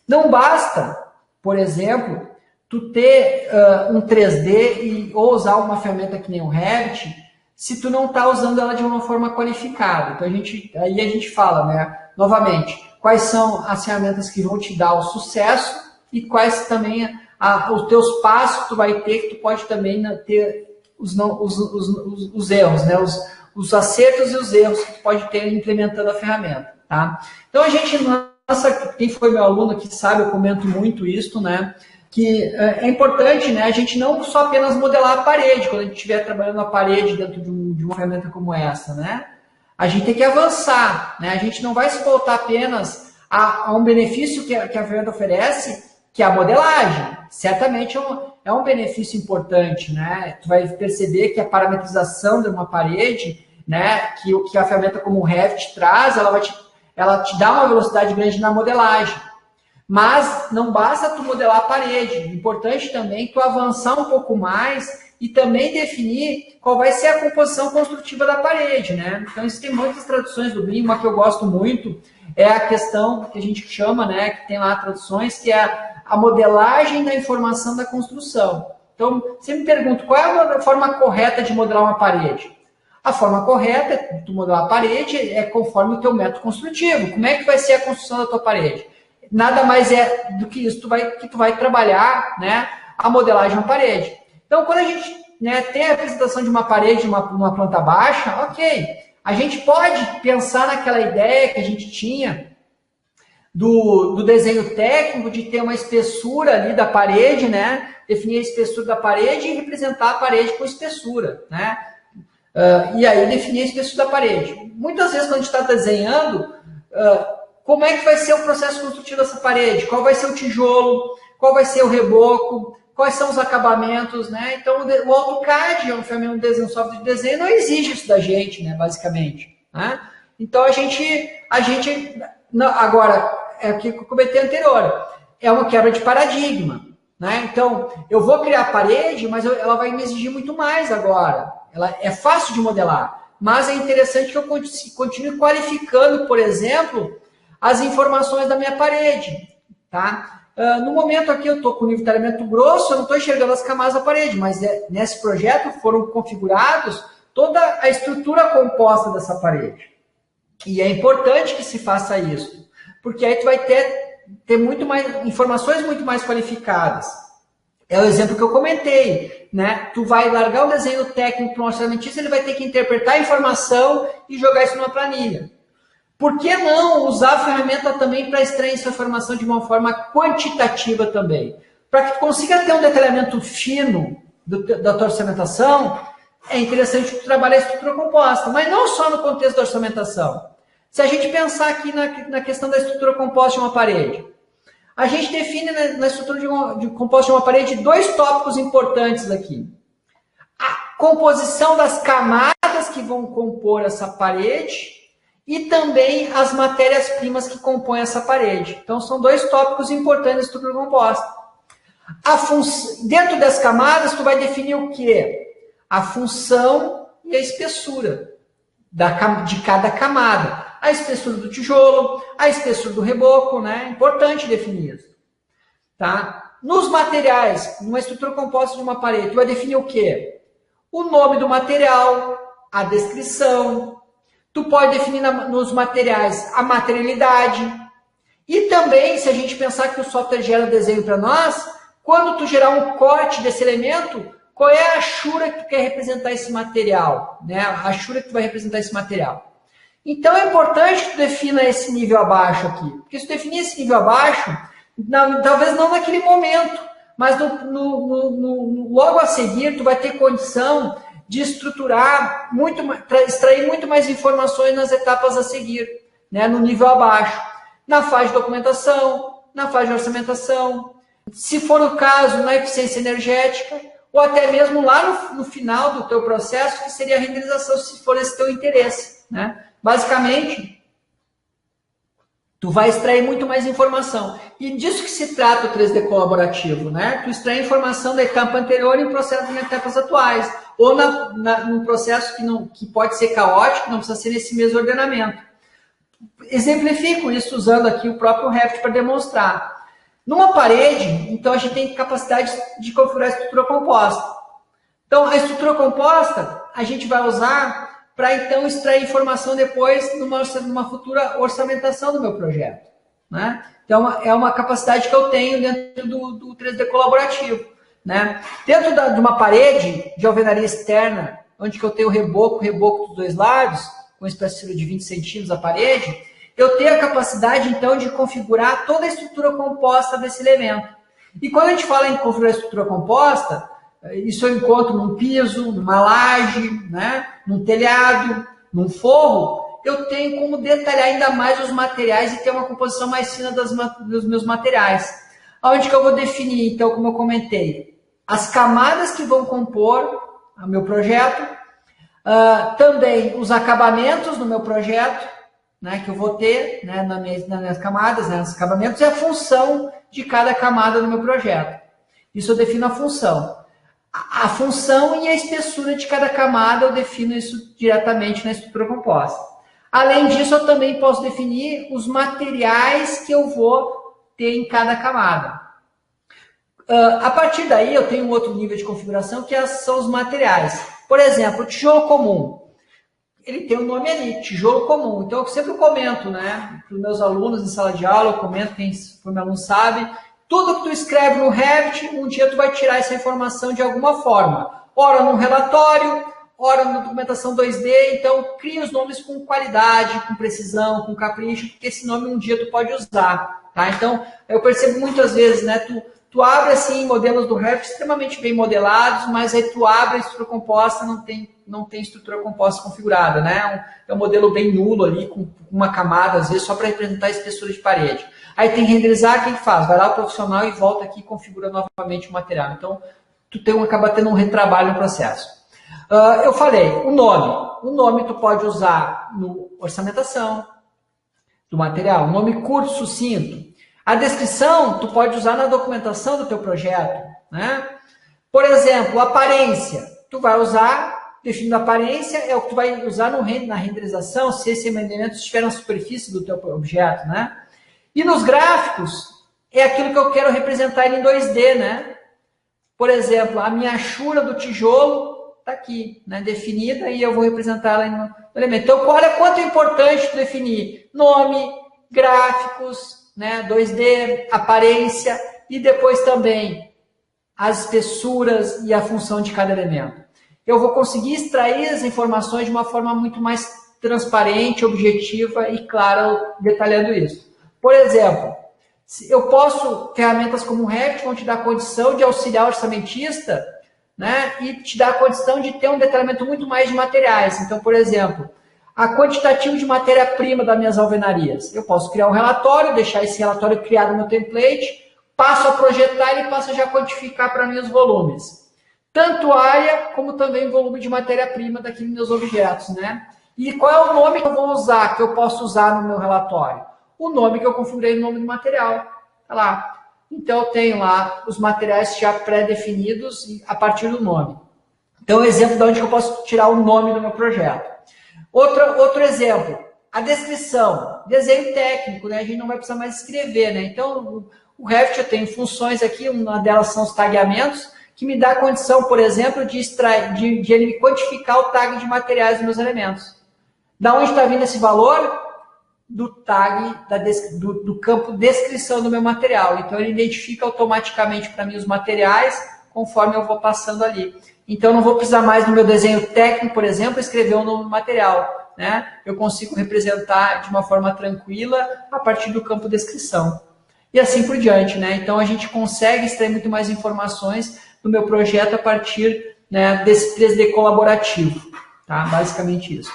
Não basta, por exemplo, tu ter um 3D ou usar uma ferramenta que nem o Revit, se tu não está usando ela de uma forma qualificada. Então, aí a gente fala, né, novamente, quais são as ferramentas que vão te dar o sucesso e quais também os teus passos que tu vai ter, que tu pode também ter os erros, né, os acertos e os erros que tu pode ter implementando a ferramenta. Tá? Então, quem foi meu aluno aqui sabe, eu comento muito isso, né? Que é importante, né, a gente não só apenas modelar a parede, quando a gente estiver trabalhando a parede dentro de uma ferramenta como essa, né? A gente tem que avançar, né? A gente não vai se voltar apenas a um benefício que a ferramenta oferece, que é a modelagem. Certamente é um benefício importante, né? Tu vai perceber que a parametrização de uma parede, né, que a ferramenta como o Revit traz, ela te dá uma velocidade grande na modelagem. Mas não basta tu modelar a parede, é importante também tu avançar um pouco mais e também definir qual vai ser a composição construtiva da parede, né? Então, isso tem muitas traduções do BIM, uma que eu gosto muito é a questão que a gente chama, né, que tem lá traduções, que é a modelagem da informação da construção. Então, você me pergunta, qual é a forma correta de modelar uma parede? A forma correta de modelar a parede é conforme o teu método construtivo. Como é que vai ser a construção da tua parede? Nada mais é do que isso que tu vai trabalhar, né, a modelagem da parede. Então, quando a gente, né, tem a apresentação de uma parede numa planta baixa, ok, a gente pode pensar naquela ideia que a gente tinha do desenho técnico, de ter uma espessura ali da parede, né, definir a espessura da parede e representar a parede com espessura, né, e aí definir a espessura da parede. Muitas vezes, quando a gente está desenhando, como é que vai ser o processo construtivo dessa parede? Qual vai ser o tijolo? Qual vai ser o reboco? Quais são os acabamentos, né? Então, o AutoCAD, é um software de desenho, não exige isso da gente, né, basicamente. Né? Então, agora, é o que eu comentei anterior, é uma quebra de paradigma. Né? Então, eu vou criar a parede, mas ela vai me exigir muito mais agora. Ela é fácil de modelar, mas é interessante que eu continue qualificando, por exemplo, as informações da minha parede, tá? No momento aqui eu estou com nivelamento grosso, eu não estou enxergando as camadas da parede, mas nesse projeto foram configurados toda a estrutura composta dessa parede. E é importante que se faça isso, porque aí tu vai ter muito mais informações muito mais qualificadas. É o exemplo que eu comentei, né? Tu vai largar um desenho técnico para um orçamentista, ele vai ter que interpretar a informação e jogar isso numa planilha. Por que não usar a ferramenta também para extrair essa informação de uma forma quantitativa também? Para que tu consiga ter um detalhamento fino da tua orçamentação, é interessante tu trabalhar a estrutura composta, mas não só no contexto da orçamentação. Se a gente pensar aqui na questão da estrutura composta de uma parede, a gente define na estrutura de composta de uma parede 2 tópicos importantes aqui. A composição das camadas que vão compor essa parede e também as matérias-primas que compõem essa parede. Então, são 2 tópicos importantes da estrutura composta. Dentro das camadas, tu vai definir o quê? A função e a espessura de cada camada. A espessura do tijolo, a espessura do reboco, né? É importante definir isso. Tá? Nos materiais, numa estrutura composta de uma parede, tu vai definir o quê? O nome do material, a descrição. Tu pode definir nos materiais a materialidade. E também, se a gente pensar que o software gera desenho para nós, quando tu gerar um corte desse elemento, qual é a achura que tu quer representar esse material? Né? A achura que tu vai representar esse material. Então, é importante que tu defina esse nível abaixo aqui. Porque se tu definir esse nível abaixo, talvez não naquele momento, mas logo a seguir, tu vai ter condição de estruturar, extrair muito mais informações nas etapas a seguir, né, no nível abaixo. Na fase de documentação, na fase de orçamentação, se for o caso, na eficiência energética, ou até mesmo lá no final do teu processo, que seria a renderização, se for esse teu interesse, né? Basicamente, tu vai extrair muito mais informação. E disso que se trata o 3D colaborativo, né? Tu extrai informação da etapa anterior em processo de etapas atuais. Ou num processo que pode ser caótico, não precisa ser nesse mesmo ordenamento. Exemplifico isso usando aqui o próprio Revit para demonstrar. Numa parede, então a gente tem capacidade de configurar a estrutura composta. Então, a estrutura composta a gente vai usar para então extrair informação depois numa futura orçamentação do meu projeto, né? Então, é uma capacidade que eu tenho dentro do 3D colaborativo, né? Dentro de uma parede de alvenaria externa, onde que eu tenho reboco dos dois lados, com espessura de 20 centímetros a parede, eu tenho a capacidade, então, de configurar toda a estrutura composta desse elemento. E quando a gente fala em configurar a estrutura composta, isso eu encontro num piso, numa laje, né, num telhado, num forro, eu tenho como detalhar ainda mais os materiais e ter uma composição mais fina dos meus materiais. Onde que eu vou definir, então, como eu comentei, as camadas que vão compor o meu projeto, também os acabamentos do meu projeto, né, que eu vou ter, né, nas minhas camadas, né, nos acabamentos, e a função de cada camada do meu projeto. Isso eu defino a função. A função e a espessura de cada camada eu defino isso diretamente na estrutura composta. Além disso, eu também posso definir os materiais que eu vou ter em cada camada. A partir daí, eu tenho um outro nível de configuração, que são os materiais. Por exemplo, o tijolo comum. Ele tem um nome ali, tijolo comum. Então, eu sempre comento, né, para os meus alunos em sala de aula, eu comento, quem for meu aluno sabe, tudo que tu escreve no Revit, um dia tu vai tirar essa informação de alguma forma. Ora num relatório, ora na documentação 2D, então cria os nomes com qualidade, com precisão, com capricho, porque esse nome um dia tu pode usar, tá? Então, eu percebo muitas vezes, né, tu abre assim modelos do Revit extremamente bem modelados, mas aí tu abre a estrutura composta, não tem estrutura composta configurada, né? É um modelo bem nulo ali, com uma camada, às vezes, só para representar a espessura de parede. Aí tem que renderizar, quem faz? Vai lá o profissional e volta aqui e configura novamente o material. Então, acaba tendo um retrabalho no processo. Eu falei, o nome. O nome tu pode usar no orçamentação do material, um nome curto, sucinto. A descrição tu pode usar na documentação do teu projeto, né? Por exemplo, aparência. Tu vai usar, definindo a aparência, é o que tu vai usar na renderização, se esse elemento estiver na superfície do teu objeto, né? E nos gráficos, é aquilo que eu quero representar em 2D, né? Por exemplo, a minha achura do tijolo está aqui, né, definida, e eu vou representar ela no elemento. Então, olha quanto é importante definir nome, gráficos, né, 2D, aparência, e depois também as espessuras e a função de cada elemento. Eu vou conseguir extrair as informações de uma forma muito mais transparente, objetiva e clara, detalhando isso. Por exemplo, ferramentas como o Revit vão te dar a condição de auxiliar o orçamentista, né, e te dar a condição de ter um detalhamento muito mais de materiais. Então, por exemplo, a quantitativo de matéria-prima das minhas alvenarias. Eu posso criar um relatório, deixar esse relatório criado no meu template, passo a projetar e passo a já quantificar para mim os volumes. Tanto área, como também volume de matéria-prima daqueles meus objetos, né? E qual é o nome que eu vou usar, que eu posso usar no meu relatório? O nome que eu configurei no nome do material. Tá lá. Então, eu tenho lá os materiais já pré-definidos a partir do nome. Então, um exemplo de onde eu posso tirar o nome do meu projeto. Outro exemplo, a descrição. Desenho técnico, né? A gente não vai precisar mais escrever, né? Então, o Revit eu tenho funções aqui, uma delas são os tagueamentos, que me dá a condição, por exemplo, de ele me quantificar o tag de materiais dos meus elementos. Da onde está vindo esse valor? Do tag, do campo descrição do meu material. Então, ele identifica automaticamente para mim os materiais, conforme eu vou passando ali. Então, eu não vou precisar mais no meu desenho técnico, por exemplo, escrever o nome do material, né? Eu consigo representar de uma forma tranquila a partir do campo descrição. E assim por diante, né? Então, a gente consegue extrair muito mais informações do meu projeto a partir, né, desse 3D colaborativo. Tá? Basicamente isso.